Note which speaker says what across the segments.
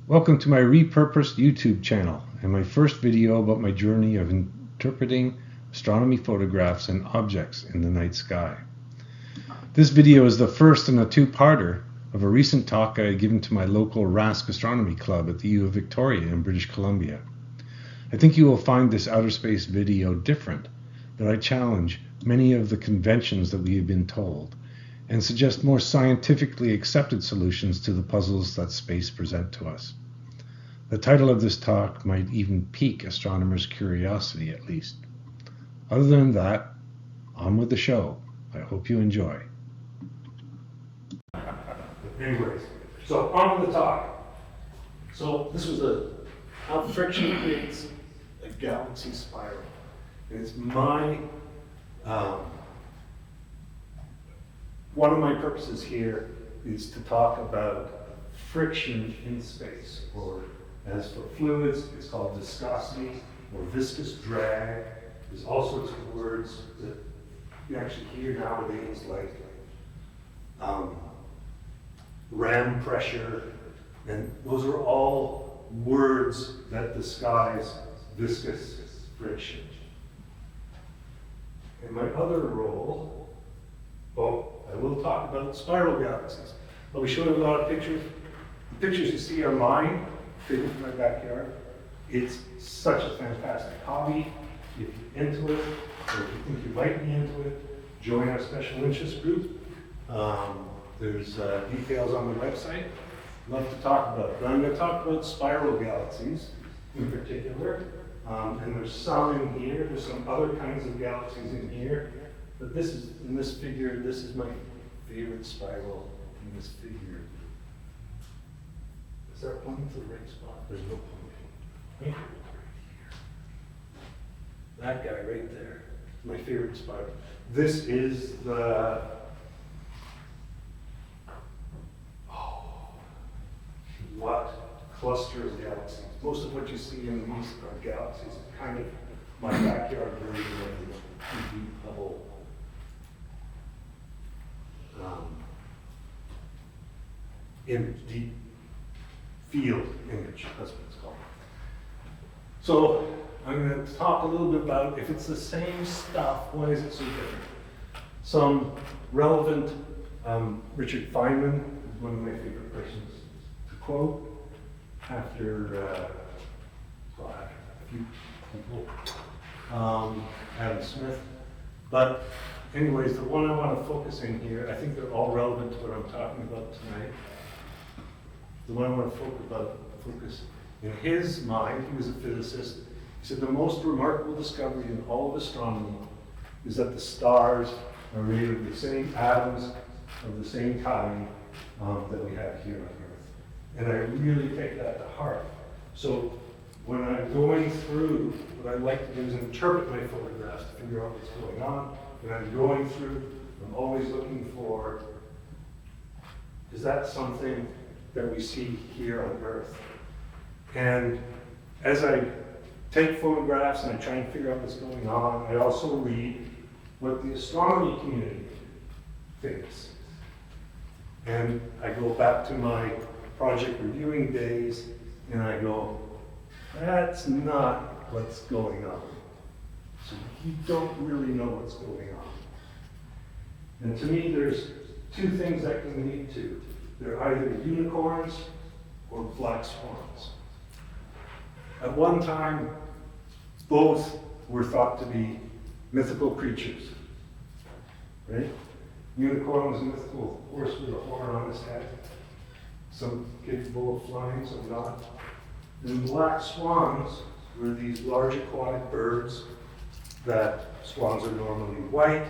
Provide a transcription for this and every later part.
Speaker 1: Welcome to my repurposed YouTube channel and my first video about my journey of interpreting astronomy photographs and objects in the night sky. This video is the first in a two-parter of a recent talk I had given to my local RASC Astronomy Club at the U of Victoria in British Columbia. I think you will find this outer space video different, that I challenge many of the conventions that we have been told and suggest more scientifically accepted solutions to the puzzles that space present to us. The title of this talk might even pique astronomers' curiosity at least. Other than that, on with the show. I hope you enjoy.
Speaker 2: Anyways, so on with the talk. So this was how friction creates a galaxy spiral. And it's one of my purposes here is to talk about friction in space, or as for fluids, it's called viscosity or viscous drag. There's all sorts of words that you actually hear nowadays, like ram pressure, and those are all words that disguise viscous friction. In my other role, I will talk about spiral galaxies. I'll be showing a lot of pictures. The pictures you see are mine, taken from my backyard. It's such a fantastic hobby. If you're into it, or if you think you might be into it, join our special interest group. There's details on the website. Love to talk about it. But I'm going to talk about spiral galaxies in particular. And there's some in here. There's some other kinds of galaxies in here. But this is, in this figure, this is my favorite spiral in this figure. Is there pointing to the right spot? There's no pointing. That guy right there, my favorite spiral. This is the what cluster of galaxies. Most of what you see in these are galaxies. It's kind of my backyard version of the deep Hubble image, deep field image, that's what it's called. So I'm going to talk a little bit about if it's the same stuff, why is it so different? Some relevant, Richard Feynman is one of my favorite persons to quote after a few people, Adam Smith. But anyways, the one I want to focus in here, I think they're all relevant to what I'm talking about tonight. The one I want to focus in his mind, he was a physicist. He said the most remarkable discovery in all of astronomy is that the stars are made of the same atoms of the same kind that we have here on Earth. And I really take that to heart. So when I'm going through, what I like to do is interpret my photographs to figure out what's going on. When I'm going through, I'm always looking for, is that something that we see here on Earth? And as I take photographs and I try and figure out what's going on, I also read what the astronomy community thinks. And I go back to my project reviewing days and I go, that's not what's going on. So you don't really know what's going on. And to me, there's two things that can lead to. They're either unicorns or black swans. At one time, both were thought to be mythical creatures, right? Unicorn was a mythical horse with a horn on his head, some capable of flying, some not. And black swans were these large aquatic birds that swans are normally white,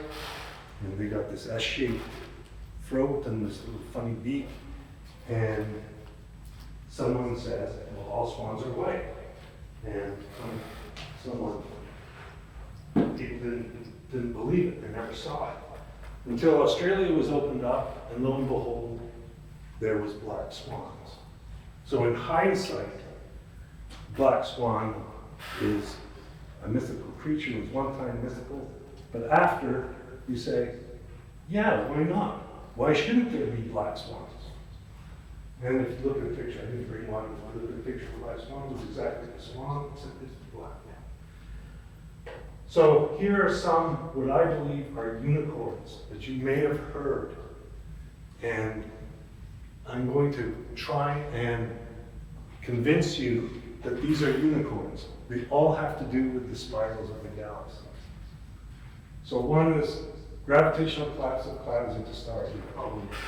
Speaker 2: and they got this S-shaped throat and this little funny beak. And someone says, well, all swans are white. And people didn't believe it, they never saw it. Until Australia was opened up, and lo and behold, there was black swans. So in hindsight, black swan is a mythical creature, it was one time mythical, but after you say, yeah, why not? Why shouldn't there be black swans? And if you look at the picture, I didn't bring one, if you look at the picture of the last one, it was exactly the swan, except it's black. So here are some, what I believe are unicorns that you may have heard. And I'm going to try and convince you that these are unicorns. They all have to do with the spirals of the galaxy. So one is gravitational collapse of clouds into stars.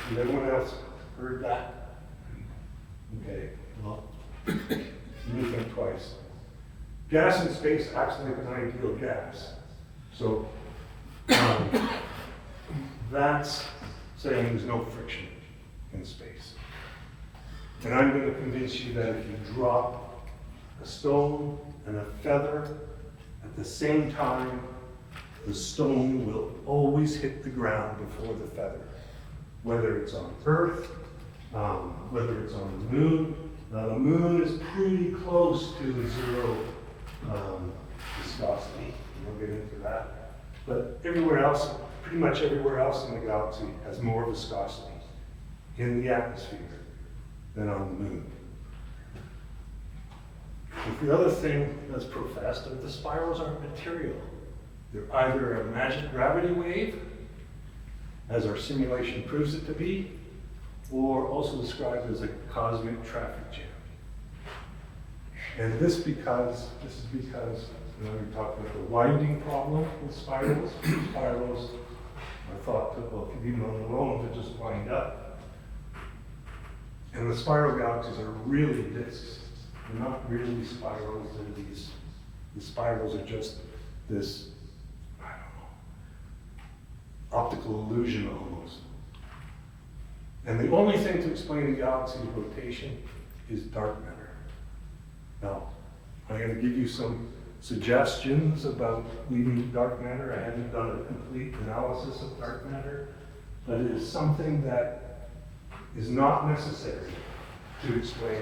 Speaker 2: Has anyone else heard that? Okay, well, you need to think twice. Gas in space acts like an ideal gas. So that's saying there's no friction in space. And I'm going to convince you that if you drop a stone and a feather at the same time, the stone will always hit the ground before the feather, whether it's on Earth, whether it's on the moon. Now the moon is pretty close to zero viscosity. We'll get into that. But everywhere else, pretty much everywhere else in the galaxy has more viscosity in the atmosphere than on the moon. But the other thing that's professed is that the spirals aren't material. They're either a magic gravity wave, as our simulation proves it to be, or also described as a cosmic traffic jam. And this is because, we talked about the winding problem with spirals. Spirals are thought to, well, even on their own, to just wind up. And the spiral galaxies are really disks. They're not really spirals, they're these, the spirals are just this, I don't know, optical illusion almost. And the only thing to explain the galaxy's rotation is dark matter. Now, I'm going to give you some suggestions about leaving dark matter. I haven't done a complete analysis of dark matter, but it is something that is not necessary to explain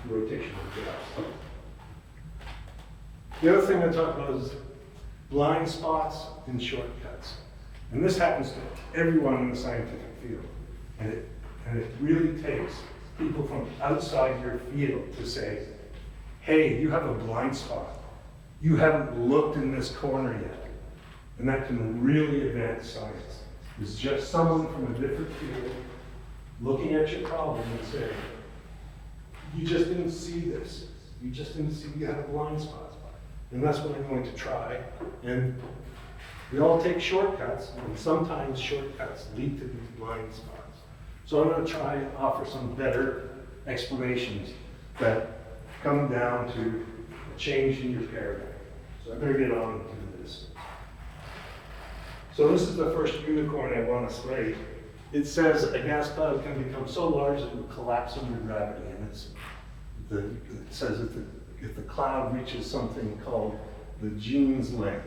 Speaker 2: the rotation of the galaxy. The other thing I talk about is blind spots and shortcuts. And this happens to everyone in the scientific field. And it really takes people from outside your field to say, hey, you have a blind spot. You haven't looked in this corner yet. And that can really advance science. It's just someone from a different field looking at your problem and saying, you just didn't see this. You just didn't see you had a blind spot. And that's what I'm going to try. And we all take shortcuts, and sometimes shortcuts lead to these blind spots. So I'm going to try and offer some better explanations that come down to a change in your paradigm. So I better get on to this. So this is the first unicorn I want to slay. It says a gas cloud can become so large that it will collapse under gravity. And it says if the cloud reaches something called the Jeans length,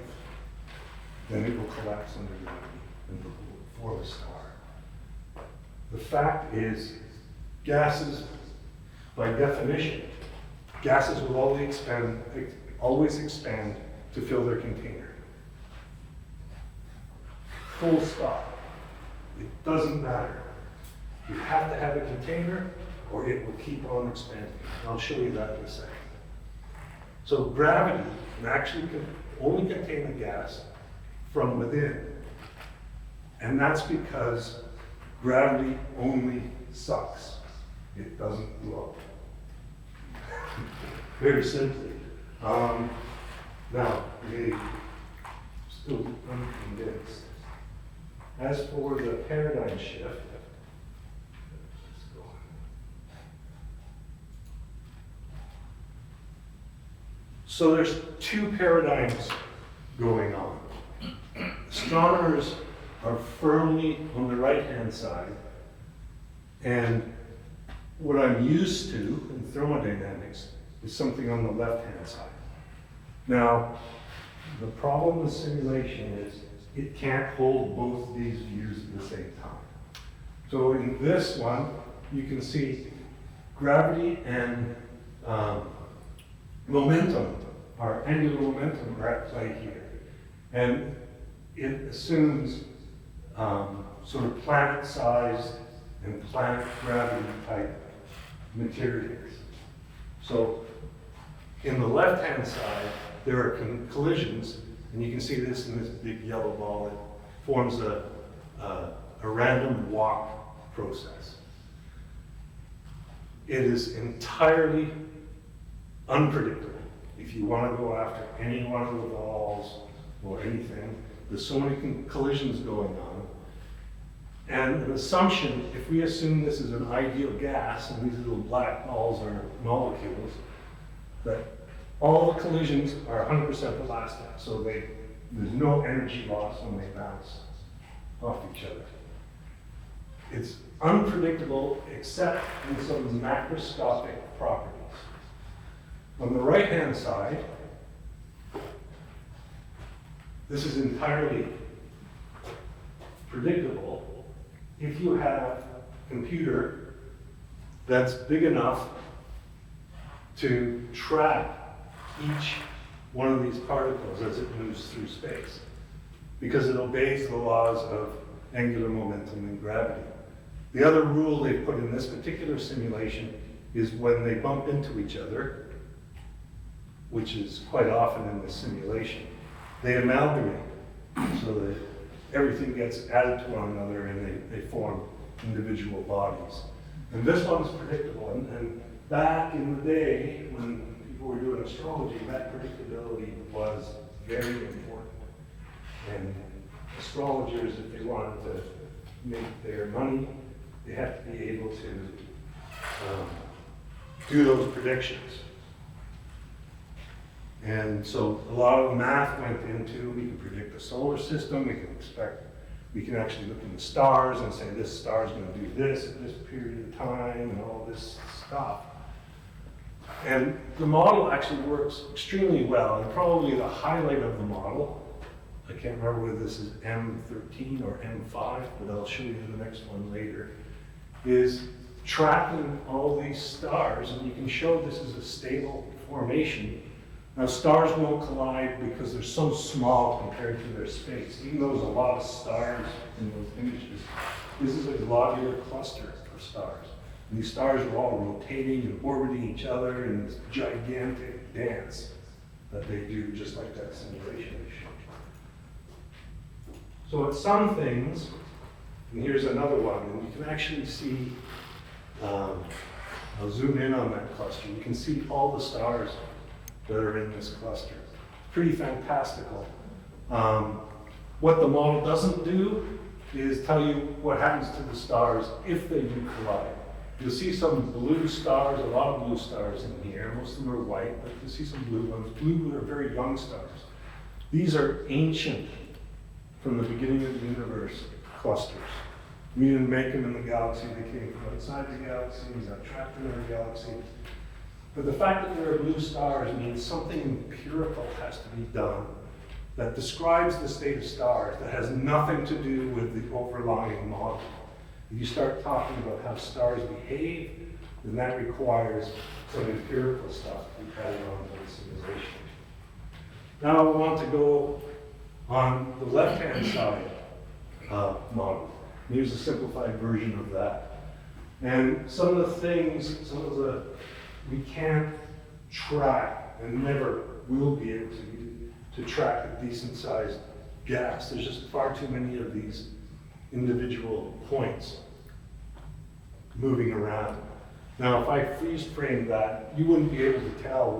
Speaker 2: then it will collapse under gravity and form a star. The fact is, gases, by definition, gases will always expand to fill their container. Full stop. It doesn't matter. You have to have a container or it will keep on expanding. I'll show you that in a second. So gravity can actually only contain the gas from within. And that's because gravity only sucks. It doesn't blow. Very simply. Now, still unconvinced. As for the paradigm shift, so there's two paradigms going on. Astronomers are firmly on the right-hand side, and what I'm used to in thermodynamics is something on the left-hand side. Now, the problem with simulation is it can't hold both these views at the same time. So in this one, you can see gravity and momentum, our angular momentum, are at play here. And it assumes sort of planet-sized and planet gravity type materials. So in the left-hand side, there are collisions, and you can see this in this big yellow ball. It forms a random walk process. It is entirely unpredictable. If you want to go after any one of the balls or anything, there's so many collisions going on. And an assumption, if we assume this is an ideal gas and these little black balls are molecules, that all the collisions are 100% elastic, so there's no energy loss when they bounce off each other. It's unpredictable except in some macroscopic properties. On the right-hand side, this is entirely predictable if you have a computer that's big enough to track each one of these particles as it moves through space, because it obeys the laws of angular momentum and gravity. The other rule they put in this particular simulation is when they bump into each other, which is quite often in this simulation, they amalgamate so that everything gets added to one another and they form individual bodies. And this one's predictable. And back in the day when people were doing astrology, that predictability was very important. And astrologers, if they wanted to make their money, they have to be able to do those predictions. And so a lot of math went into, we can predict the solar system, we can actually look in the stars and say this star is going to do this at this period of time and all this stuff. And the model actually works extremely well, and probably the highlight of the model, I can't remember whether this is M13 or M5, but I'll show you the next one later, is tracking all these stars, and you can show this is a stable formation. Now, stars won't collide because they're so small compared to their space. Even though there's a lot of stars in those images, this is a globular cluster of stars. And these stars are all rotating and orbiting each other in this gigantic dance that they do, just like that simulation I showed you. So at some things, and here's another one, and you can actually see, I'll zoom in on that cluster. You can see all the stars that are in this cluster. Pretty fantastical. What the model doesn't do is tell you what happens to the stars if they do collide. You'll see some blue stars, a lot of blue stars in here. Most of them are white, but you'll see some blue ones. Blue are very young stars. These are ancient, from the beginning of the universe, clusters. We didn't make them in the galaxy. They came from outside the galaxy. We got trapped in our galaxy. But the fact that there are blue stars means something empirical has to be done that describes the state of stars that has nothing to do with the overlying model. If you start talking about how stars behave, then that requires some empirical stuff to be added on to the simulation. Now I want to go on the left-hand side model. Here's a simplified version of that. And some of the things, we can't track and never will be able to track a decent sized gas. There's just far too many of these individual points moving around. Now, if I freeze frame that, you wouldn't be able to tell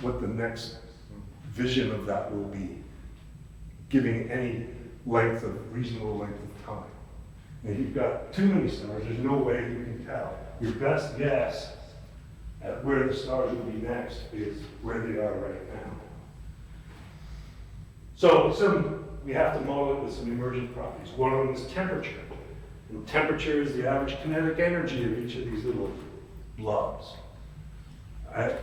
Speaker 2: what the next vision of that will be, giving any reasonable length of time. And if you've got too many stars, there's no way you can tell. Your best guess at where the stars will be next is where they are right now. So we have to model it with some emergent properties. One of them is temperature. And temperature is the average kinetic energy of each of these little blobs. I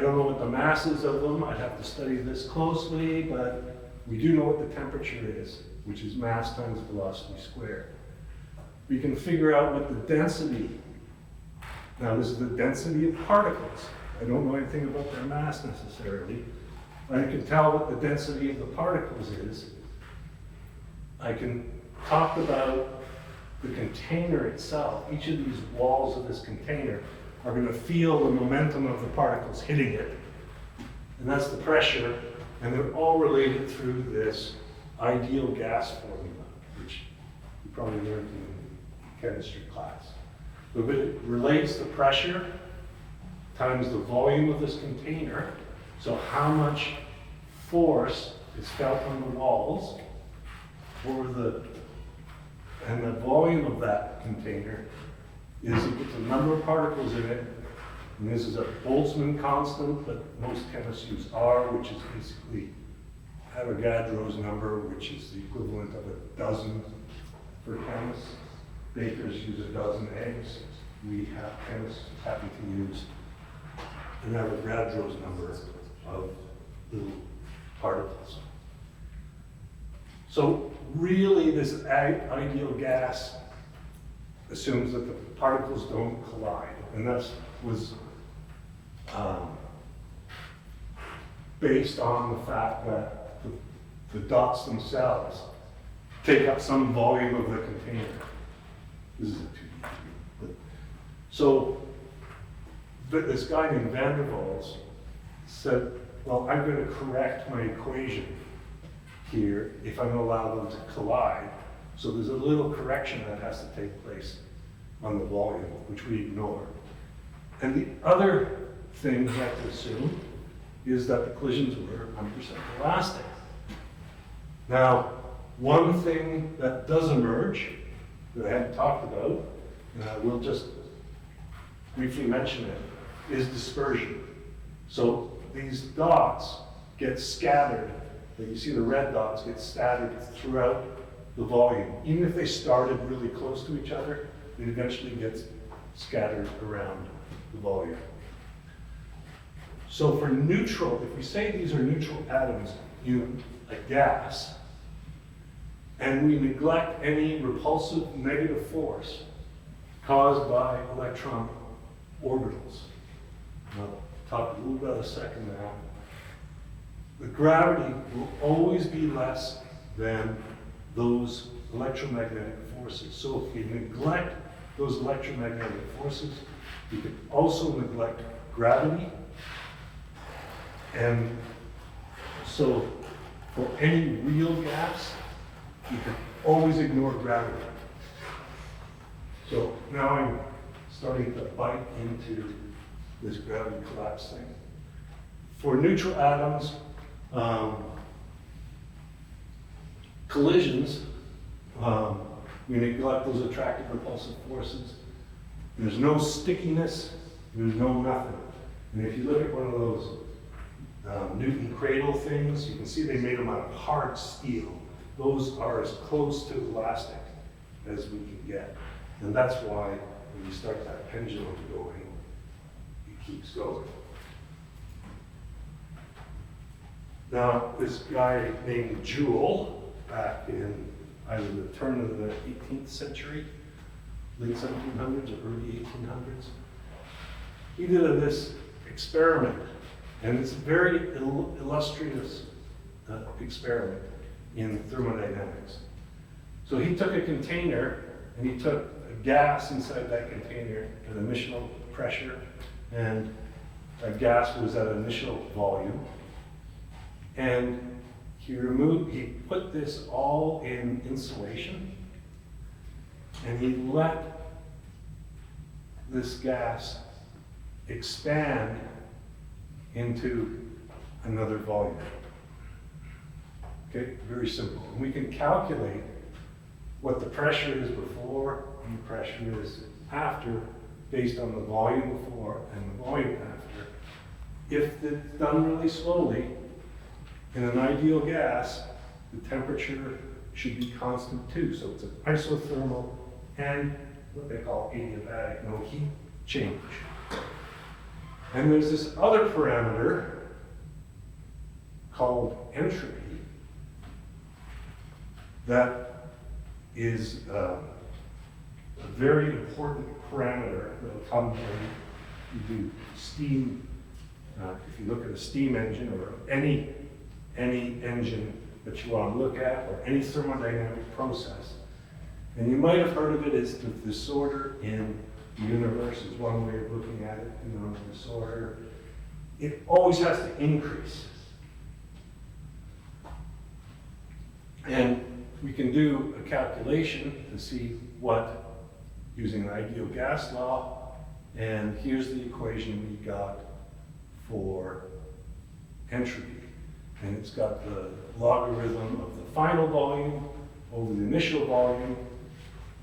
Speaker 2: don't know what the mass is of them. I'd have to study this closely, but we do know what the temperature is, which is mass times velocity squared. We can figure out what the density. Now, this is the density of particles. I don't know anything about their mass necessarily. I can tell what the density of the particles is. I can talk about the container itself, each of these walls of this container are going to feel the momentum of the particles hitting it. And that's the pressure, and they're all related through this ideal gas formula, which you probably learned in chemistry class. But it relates the pressure times the volume of this container, so how much force is felt on the walls, and the volume of that container is equal to the number of particles in it. And this is a Boltzmann constant, but most chemists use R, which is basically Avogadro's number, which is the equivalent of a dozen for chemists. Bakers use a dozen eggs. We have chemists happen to use an Avogadro's number of little particles. So really, this ideal gas assumes that the particles don't collide, and that was based on the fact that the dots themselves take up some volume of the container. This is a 2D. So this guy named Van der Waals said, well, I'm going to correct my equation here if I'm going to allow them to collide. So there's a little correction that has to take place on the volume, which we ignore. And the other thing we have to assume is that the collisions were 100% elastic. Now, one thing that does emerge that I haven't talked about, and I will just briefly mention it, is dispersion. So these dots get scattered. You see the red dots get scattered throughout the volume. Even if they started really close to each other, it eventually gets scattered around the volume. So for neutral, if we say these are neutral atoms in a gas, and we neglect any repulsive negative force caused by electron orbitals, and I'll talk a little about a second now, the gravity will always be less than those electromagnetic forces. So if we neglect those electromagnetic forces, we can also neglect gravity. And so for any real gas, you can always ignore gravity. So now I'm starting to bite into this gravity collapse thing. For neutral atoms, collisions, we neglect those attractive repulsive forces. There's no stickiness, there's no nothing. And if you look at one of those Newton cradle things, you can see they made them out of hard steel. Those are as close to elastic as we can get. And that's why when you start that pendulum going, it keeps going. Now, this guy named Joule, back in either the turn of the 18th century, late 1700s or early 1800s, he did this experiment, and it's a very illustrious experiment in thermodynamics. So he took a container, and he took a gas inside that container, an initial pressure, and a gas was at initial volume. And he put this all in insulation, and he let this gas expand into another volume. Okay, very simple. And we can calculate what the pressure is before and the pressure is after based on the volume before and the volume after. If it's done really slowly, in an ideal gas, the temperature should be constant too. So it's an isothermal and what they call adiabatic, no heat change. And there's this other parameter called entropy that is a very important parameter that will come when you do steam. If you look at a steam engine or any engine that you want to look at, or any thermodynamic process, And you might have heard of it as the disorder in the universe is one way of looking at it, disorder. It always has to increase. And we can do a calculation to see what, using the ideal gas law, and here's the equation we got for entropy. And it's got the logarithm of the final volume over the initial volume.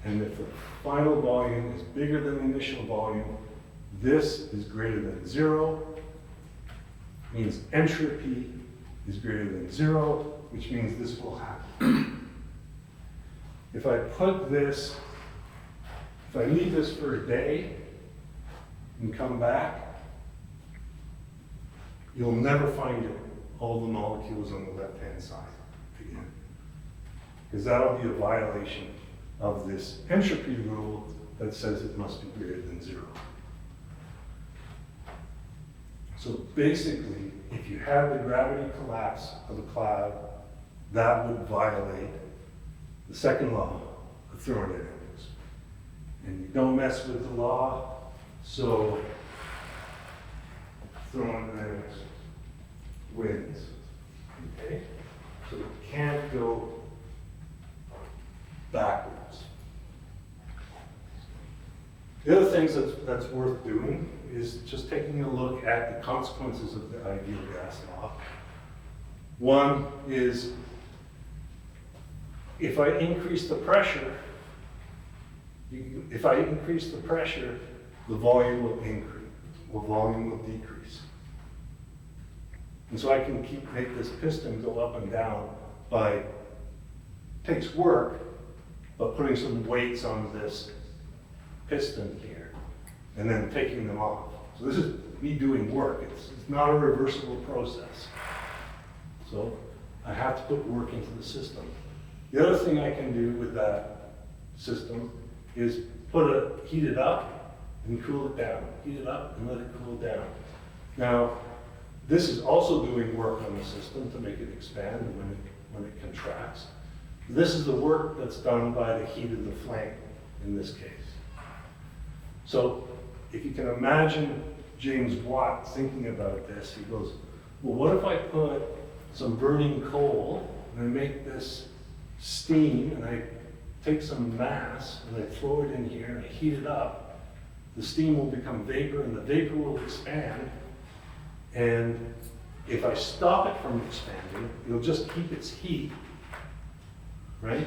Speaker 2: And if the final volume is bigger than the initial volume, this is greater than 0, means entropy is greater than 0, which means this will happen. If I put this, if I leave this for a day and come back, you'll never find all the molecules on the left-hand side again. Because that'll be a violation of this entropy rule that says it must be greater than 0. So basically, if you have the gravity collapse of a cloud, that would violate the second law of thermodynamics. And you don't mess with the law, so thermodynamics wins. Okay? So it can't go backwards. The other things that's worth doing is just taking a look at the consequences of the ideal gas law. One is, if I increase the pressure, the volume will increase, the volume will decrease. And so I can make this piston go up and down by, takes work, but putting some weights on this piston here, and then taking them off. So this is me doing work. It's not a reversible process. So I have to put work into the system. The other thing I can do with that system is heat it up and cool it down. Heat it up and let it cool down. Now, this is also doing work on the system to make it expand when it contracts. This is the work that's done by the heat of the flame in this case. So if you can imagine James Watt thinking about this, he goes, well, what if I put some burning coal and I make this steam and I take some mass and I throw it in here and I heat it up, the steam will become vapor and the vapor will expand. And if I stop it from expanding, it'll just keep its heat, right?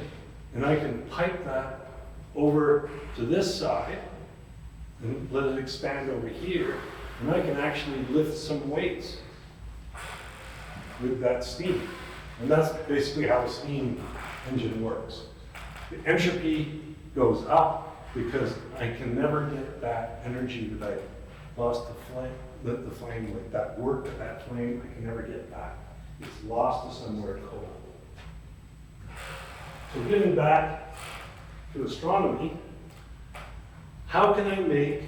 Speaker 2: And I can pipe that over to this side and let it expand over here. And I can actually lift some weights with that steam. And that's basically how a steam engine works. The entropy goes up because I can never get that energy that I lost the flame, lit the flame with, that work of that flame, I can never get back. It's lost to somewhere cold. So getting back to astronomy, how can I make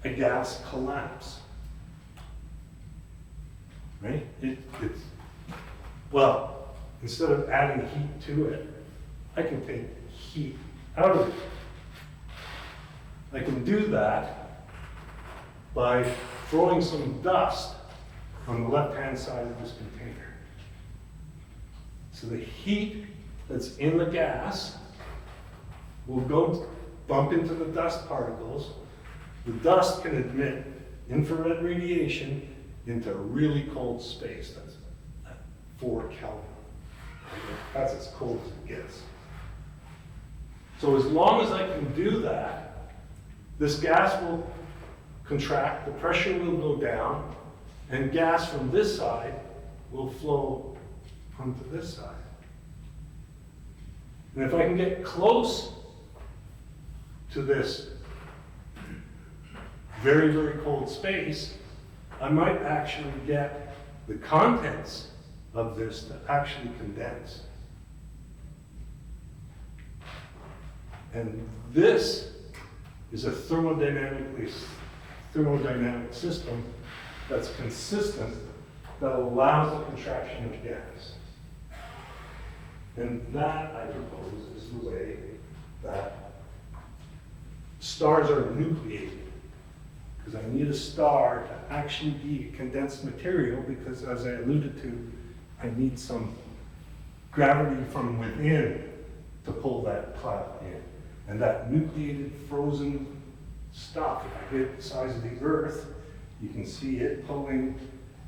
Speaker 2: a gas collapse? Right? Well, instead of adding heat to it, I can take heat out of it. I can do that by throwing some dust on the left-hand side of this container. So the heat that's in the gas will go bump into the dust particles. The dust can emit infrared radiation into really cold space. That's at 4 Kelvin. That's as cold as it gets. So as long as I can do that, this gas will contract, the pressure will go down, and gas from this side will flow onto this side. And if I can get close to this very, very cold space, I might actually get the contents of this to actually condense. And this is a thermodynamic system that's consistent, that allows the contraction of gas. And that, I propose, is the way that stars are nucleated. Because I need a star to actually be a condensed material, because as I alluded to, I need some gravity from within to pull that cloud in. And that nucleated frozen stuff, if I hit the size of the Earth, you can see it pulling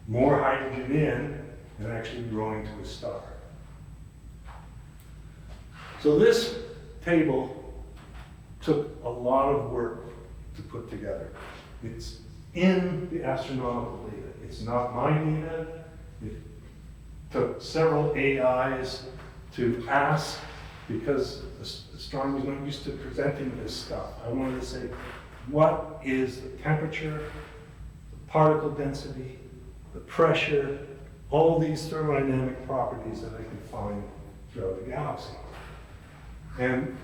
Speaker 2: more hydrogen in and actually growing to a star. So this table took a lot of work to put together. It's in the astronomical data. It's not my data. It took several AIs to ask, because astronomy is not used to presenting this stuff. I wanted to say, what is the temperature, the particle density, the pressure, all these thermodynamic properties that I can find throughout the galaxy. And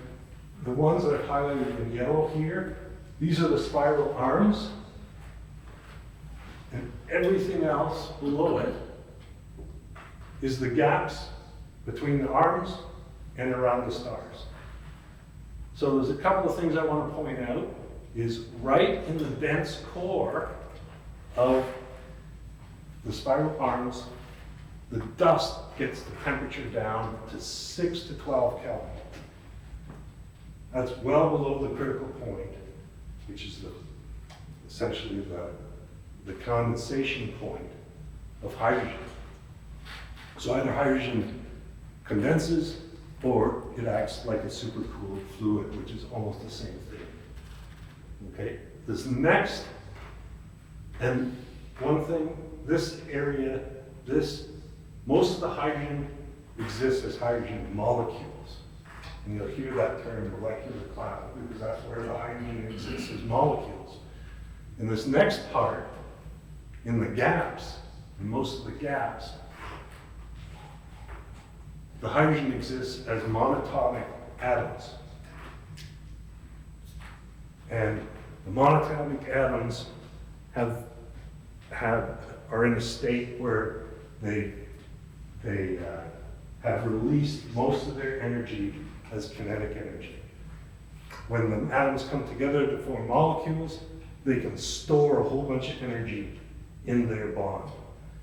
Speaker 2: the ones that I've highlighted in yellow here, these are the spiral arms, and everything else below it is the gaps between the arms and around the stars. So there's a couple of things I want to point out, is right in the dense core of the spiral arms, the dust gets the temperature down to 6 to 12 Kelvin. That's well below the critical point, which is essentially the condensation point of hydrogen. So either hydrogen condenses or it acts like a supercooled fluid, which is almost the same thing. Okay, this next, and one thing, this area, most of the hydrogen exists as hydrogen molecules. And you'll hear that term, molecular cloud, because that's where the hydrogen exists as molecules. In this next part, in the gaps, in most of the gaps, the hydrogen exists as monatomic atoms. And the monatomic atoms are in a state where they have released most of their energy as kinetic energy. When the atoms come together to form molecules, they can store a whole bunch of energy in their bond.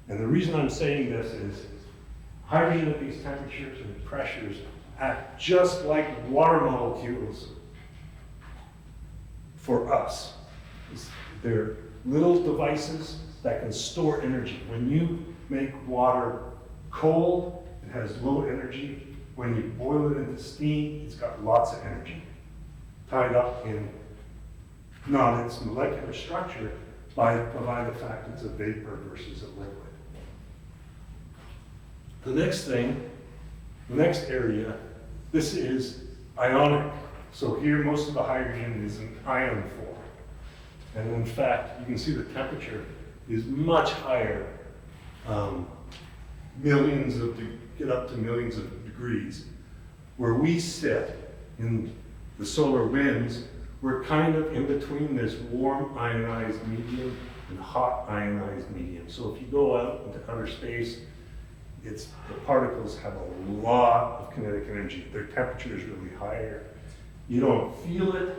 Speaker 2: And the reason I'm saying this is hydrogen at these temperatures and pressures act just like water molecules for us. They're little devices that can store energy. When you make water cold, it has low energy. When you boil it into steam, it's got lots of energy tied up in not its molecular structure, by the fact it's a vapor versus a liquid. The next thing, the next area, this is ionic. So here most of the hydrogen is in ion form. And in fact, you can see the temperature is much higher, get up to millions of degrees. Where we sit in the solar winds, we're kind of in between this warm ionized medium and hot ionized medium. So if you go out into outer space, the particles have a lot of kinetic energy. Their temperature is really higher. You don't feel it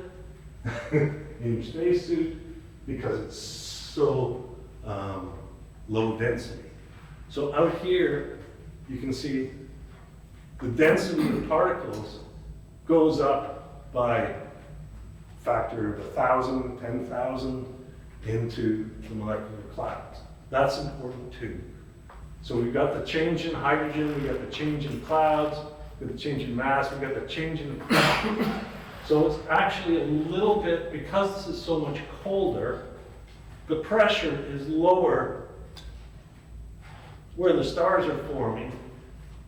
Speaker 2: in your spacesuit because it's so low density. So out here, you can see the density of particles goes up by a factor of 1,000, 10,000 into the molecular clouds. That's important too. So we've got the change in hydrogen, we've got the change in clouds, we've got the change in mass, we've got the change in pressure. So it's actually a little bit, because this is so much colder, the pressure is lower where the stars are forming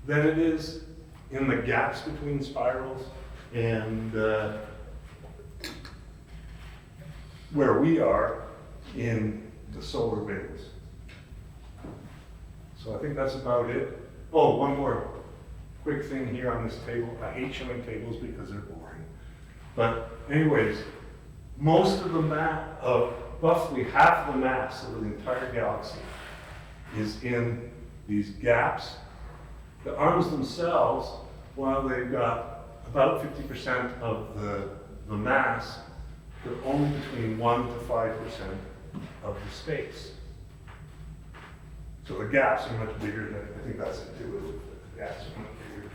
Speaker 2: than it is in the gaps between spirals and where we are in the solar winds. So I think that's about it. Oh, one more quick thing here on this table. I hate showing tables because they're boring. But anyways, most of the roughly half of the mass of the entire galaxy is in these gaps. The arms themselves, while they've got about 50% of the mass, but only between 1 to 5% of the space. So the gaps are much bigger than, I think that's intuitive, the gaps are much bigger.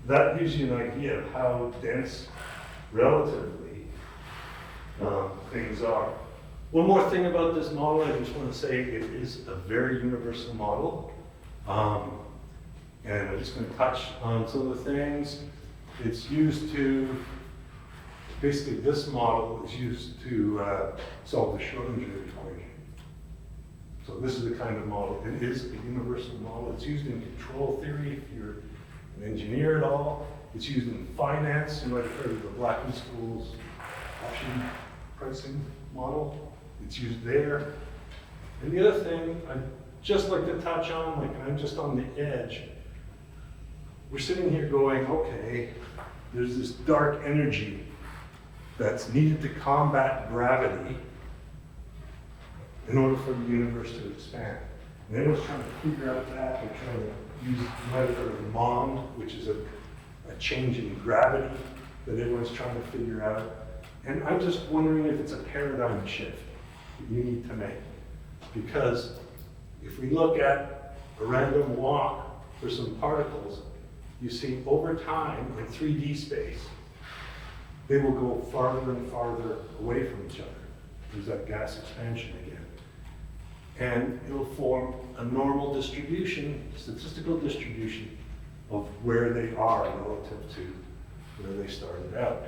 Speaker 2: That gives you an idea of how dense, relatively, things are. One more thing about this model, I just want to say it is a very universal model. And I'm just going to touch on some of the things. It's used to, basically this model is used to solve the Schrodinger equation. So this is the kind of model, it is a universal model. It's used in control theory if you're an engineer at all. It's used in finance. You might have heard of the Blackman School's option pricing model. It's used there. And the other thing I'd just like to touch on, like I'm just on the edge, we're sitting here going, okay, there's this dark energy that's needed to combat gravity in order for the universe to expand. And everyone's trying to figure out that. They're trying to use the method of MOND, which is a change in gravity that everyone's trying to figure out. And I'm just wondering if it's a paradigm shift that you need to make. Because if we look at a random walk for some particles, you see over time in 3D space, they will go farther and farther away from each other. There's that gas expansion again. And it'll form a normal distribution, statistical distribution of where they are relative to where they started out.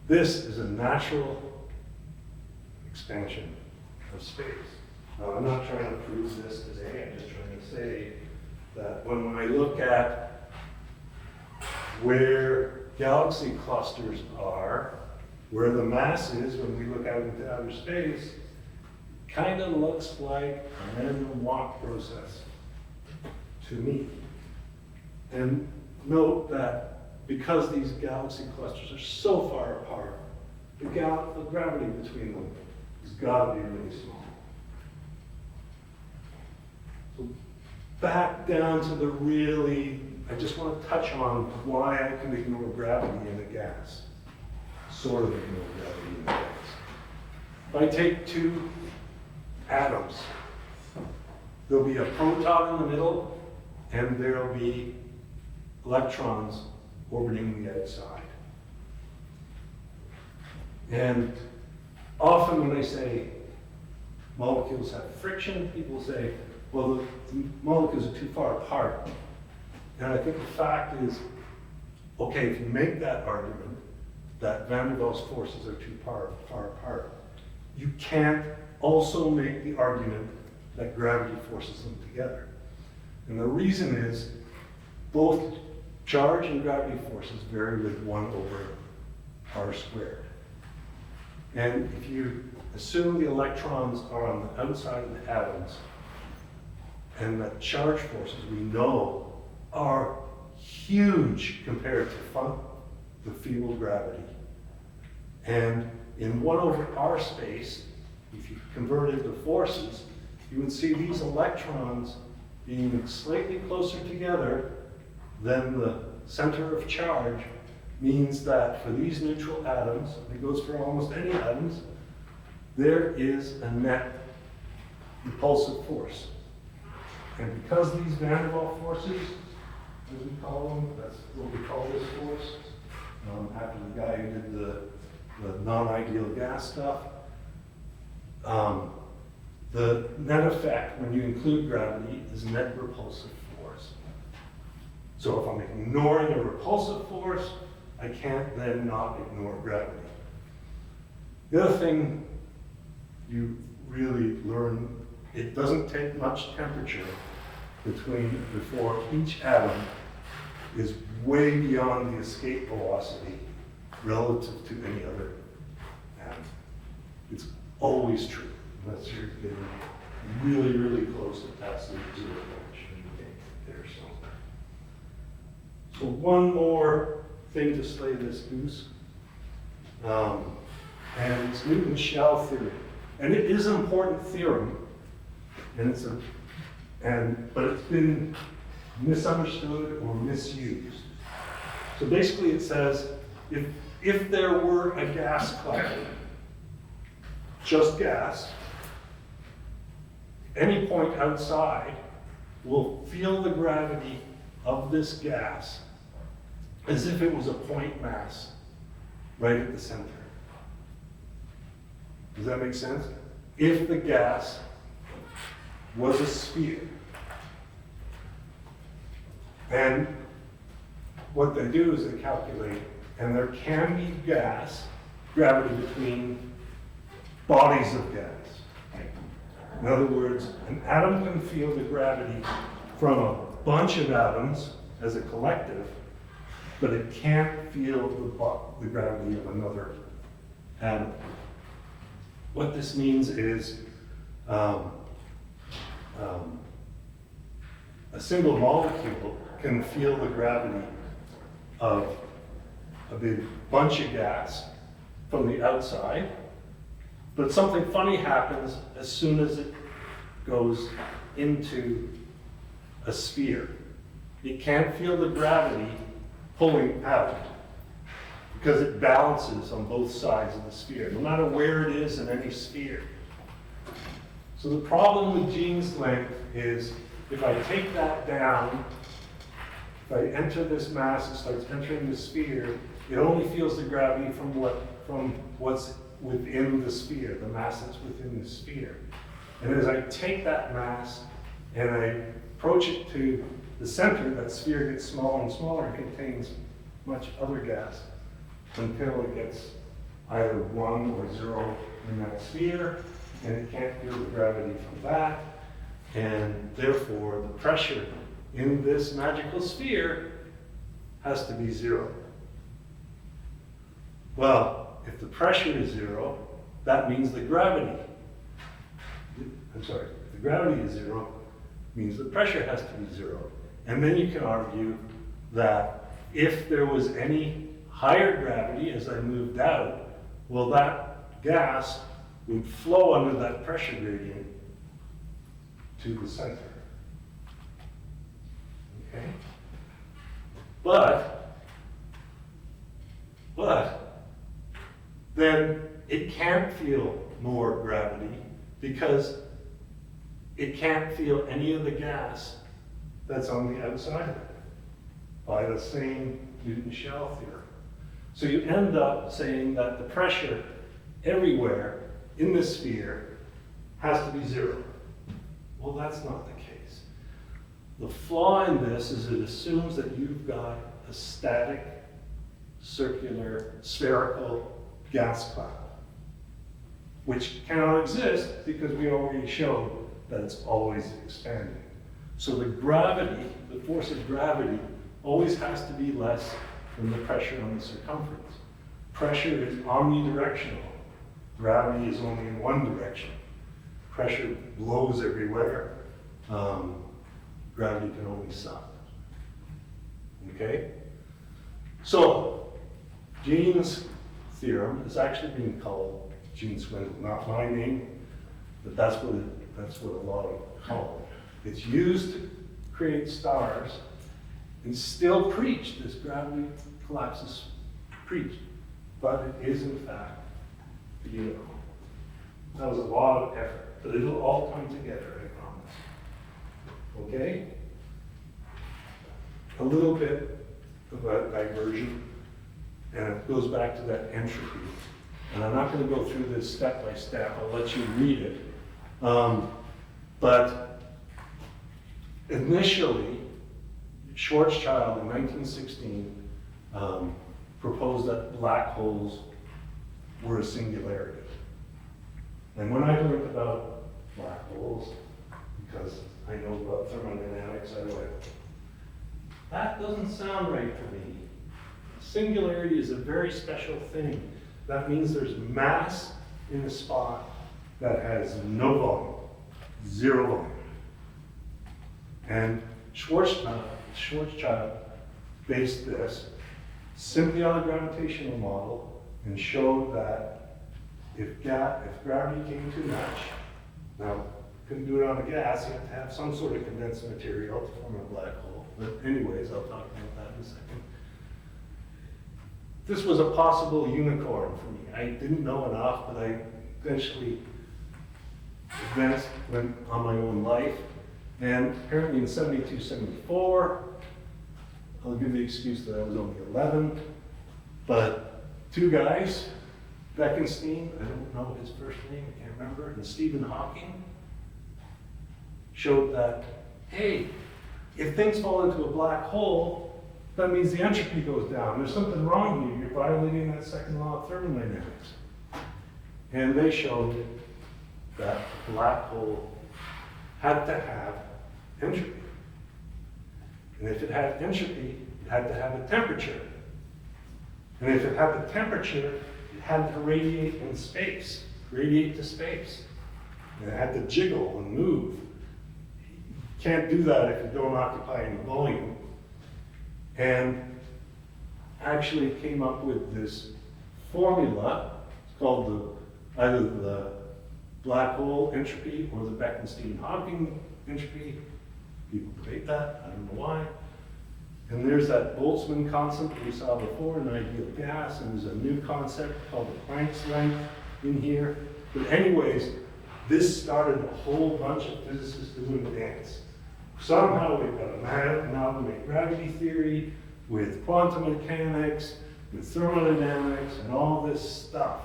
Speaker 2: This is a natural expansion of space. Now, I'm not trying to prove this today, I'm just trying to say that when I look at where galaxy clusters are, where the mass is when we look out into outer space, kind of looks like a random walk process to me. And note that because these galaxy clusters are so far apart, the gravity between them has got to be really small. So back down to the really, I just want to touch on why I can ignore gravity in a gas. Sort of ignore gravity in a gas. If I take two atoms, there'll be a proton in the middle, and there'll be electrons orbiting the outside. And often when I say molecules have friction, people say, well, the molecules are too far apart. And I think the fact is, okay, if you make that argument, that van der Waals forces are too far apart, you can't also make the argument that gravity forces them together. And the reason is, both charge and gravity forces vary with 1 over r squared. And if you assume the electrons are on the outside of the atoms, and the charge forces we know are huge compared to the field of gravity. And in 1 over r space, if you converted the forces, you would see these electrons being slightly closer together than the center of charge, means that for these neutral atoms, it goes for almost any atoms, there is a net repulsive force. And because these van der Waals forces, as we call them, that's what we call this force, after the guy who did the non-ideal gas stuff, the net effect when you include gravity is net repulsive force. So if I'm ignoring a repulsive force, I can't then not ignore gravity. The other thing you really learn, it doesn't take much temperature before each atom is way beyond the escape velocity relative to any other atom. It's always true, unless you're getting really, really close to absolute zero there. So one more thing to slay this goose, and it's Newton's shell theory. And it is an important theorem, and but it's been misunderstood or misused. So basically it says, if there were a gas cloud, just gas, any point outside will feel the gravity of this gas as if it was a point mass right at the center. Does that make sense? If the gas was a sphere, and what they do is they calculate, and there can be gravity between bodies of gas. In other words, an atom can feel the gravity from a bunch of atoms as a collective, but it can't feel the gravity of another atom. What this means is a single molecule can feel the gravity of a big bunch of gas from the outside, but something funny happens as soon as it goes into a sphere. It can't feel the gravity pulling out because it balances on both sides of the sphere, no matter where it is in any sphere. So the problem with Jean's length is if I take that down, if I enter this mass, it starts entering the sphere, it only feels the gravity from what's within the sphere, the mass that's within the sphere. And as I take that mass and I approach it to the center, that sphere gets smaller and smaller and contains much other gas until it gets either 1 or 0 in that sphere, and it can't feel the gravity from that, and therefore the pressure in this magical sphere has to be 0. Well, if the pressure is 0, that means the gravity, if the gravity is 0, means the pressure has to be 0. And then you can argue that if there was any higher gravity as I moved out, well, that gas would flow under that pressure gradient to the center. Okay? But then it can't feel more gravity because it can't feel any of the gas that's on the outside of it by the same Newton-Shell theorem. So you end up saying that the pressure everywhere in the sphere has to be 0. Well, that's not the case. The flaw in this is it assumes that you've got a static, circular, spherical gas cloud, which cannot exist because we already showed that it's always expanding. So the gravity, the force of gravity, always has to be less than the pressure on the circumference. Pressure is omnidirectional. Gravity is only in one direction. Pressure blows everywhere. Gravity can only suck. Okay? So, Jean's theorem is actually being called Jean-Swindle, not my name, but that's what a lot of call it. It's used to create stars and still preach this gravity collapses preached, but it is in fact the unicorn. That was a lot of effort, but it'll all come together, I promise. Okay? A little bit of a diversion, and it goes back to that entropy. And I'm not going to go through this step by step, I'll let you read it. But initially, Schwarzschild in 1916 proposed that black holes were a singularity. And when I learned about black holes, because I know about thermodynamics, I went, that doesn't sound right to me. Singularity is a very special thing. That means there's mass in a spot that has no volume, 0 volume. And Schwarzschild based this simply on a gravitational model and showed that if gravity came too much, now couldn't do it on a gas, you have to have some sort of condensed material to form a black hole. But anyways, I'll talk about that in a second. this was a possible unicorn for me. I didn't know enough, but I eventually advanced, went on my own life. And apparently in 72, 74, I'll give the excuse that I was only 11, but two guys, Bekenstein, I don't know his first name, I can't remember, and Stephen Hawking, showed that, hey, if things fall into a black hole, that means the entropy goes down. There's something wrong here. You're violating that second law of thermodynamics. And they showed that a black hole had to have entropy. And if it had entropy, it had to have a temperature. And if it had the temperature, it had to radiate in space, radiate to space. And it had to jiggle and move. You can't do that if you don't occupy any volume. And actually came up with this formula. It's called either the black hole entropy or the Bekenstein-Hawking entropy. People debate that, I don't know why. And there's that Boltzmann constant that we saw before in ideal gas, and there's a new concept called the Planck's length in here. But anyways, this started a whole bunch of physicists doing a dance. Somehow we've got an amalgamate gravity theory with quantum mechanics, with thermodynamics, and all this stuff.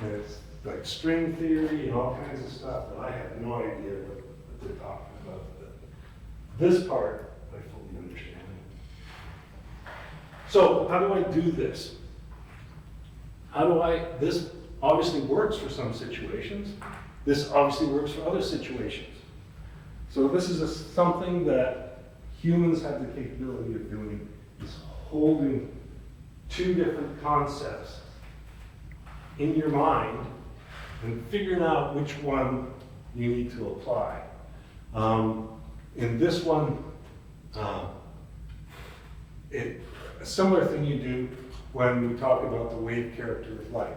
Speaker 2: And it's like string theory and all kinds of stuff that I have no idea what they're talking about. But this part, I fully understand. So how do I do this? This obviously works for some situations. This obviously works for other situations. So this is something that humans have the capability of doing, is holding two different concepts in your mind and figuring out which one you need to apply. In this one, a similar thing you do when we talk about the wave character of light.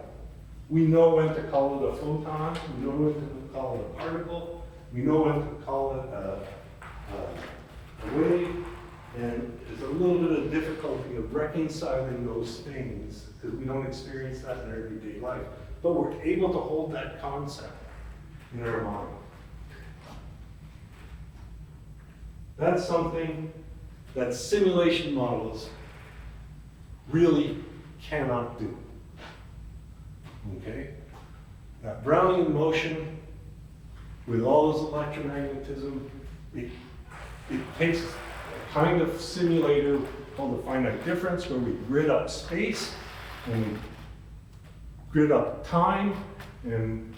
Speaker 2: We know when to call it a photon, we know when to call it a particle, we know when to call it a wave, and there's a little bit of difficulty of reconciling those things because we don't experience that in our everyday life. But we're able to hold that concept in our mind. That's something that simulation models really cannot do. Okay? That Brownian motion with all this electromagnetism, it takes a kind of simulator called the finite difference where we grid up space and we grid up time and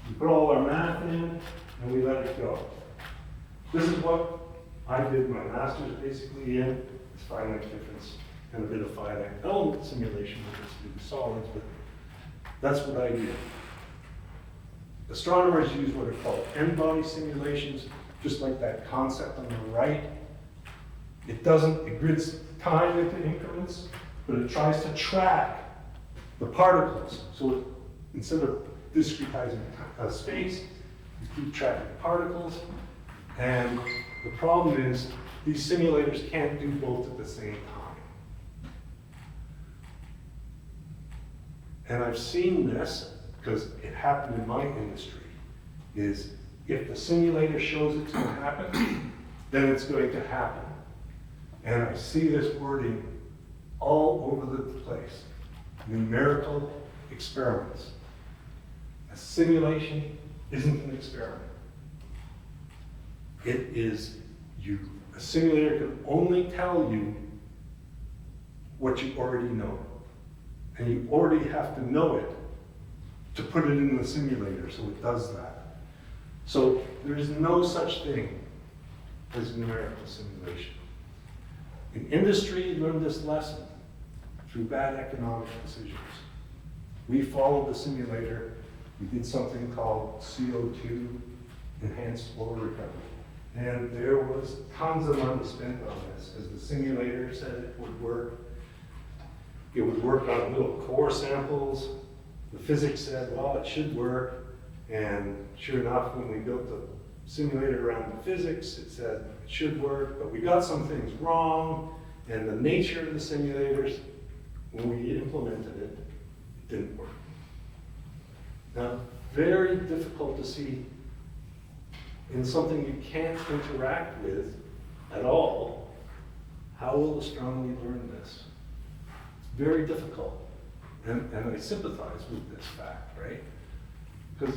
Speaker 2: we put all our math in and we let it go. This is what I did my master's basically in, is finite difference and a bit of finite element simulation with solids, but that's what I did. Astronomers use what are called n-body simulations, just like that concept on the right. It grids time into increments, but it tries to track the particles. So instead of discretizing space, you keep track of particles. And the problem is these simulators can't do both at the same time. And I've seen this, because it happened in my industry, is if the simulator shows it's going to happen, then it's going to happen. And I see this wording all over the place. Numerical experiments. A simulation isn't an experiment. It is a simulator can only tell you what you already know. And you already have to know it to put it in the simulator, so it does that. So there is no such thing as numerical simulation. In industry, you learn this lesson through bad economic decisions. We followed the simulator. We did something called CO2, enhanced flow recovery. And there was tons of money spent on this, because the simulator said it would work. It would work on little core samples. The physics said, well, it should work. And sure enough, when we built the simulator around the physics, it said it should work, but we got some things wrong. And the nature of the simulators when we implemented it, it didn't work. Now, very difficult to see in something you can't interact with at all. How will astronomy learn this? It's very difficult. And I sympathize with this fact, right? Because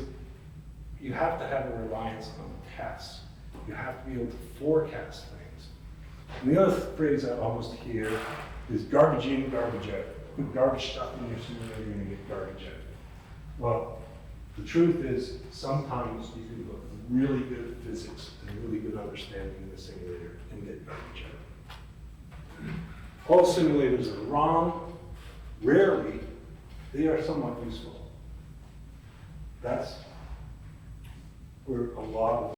Speaker 2: you have to have a reliance on tests. You have to be able to forecast things. And the other phrase I almost hear is garbage in, garbage out. Put garbage stuff in your simulator, you're going to get garbage out. Well, the truth is sometimes you can put really good physics and really good understanding in the simulator and get garbage out. All simulators are wrong. Rarely, they are somewhat useful. That's where a lot of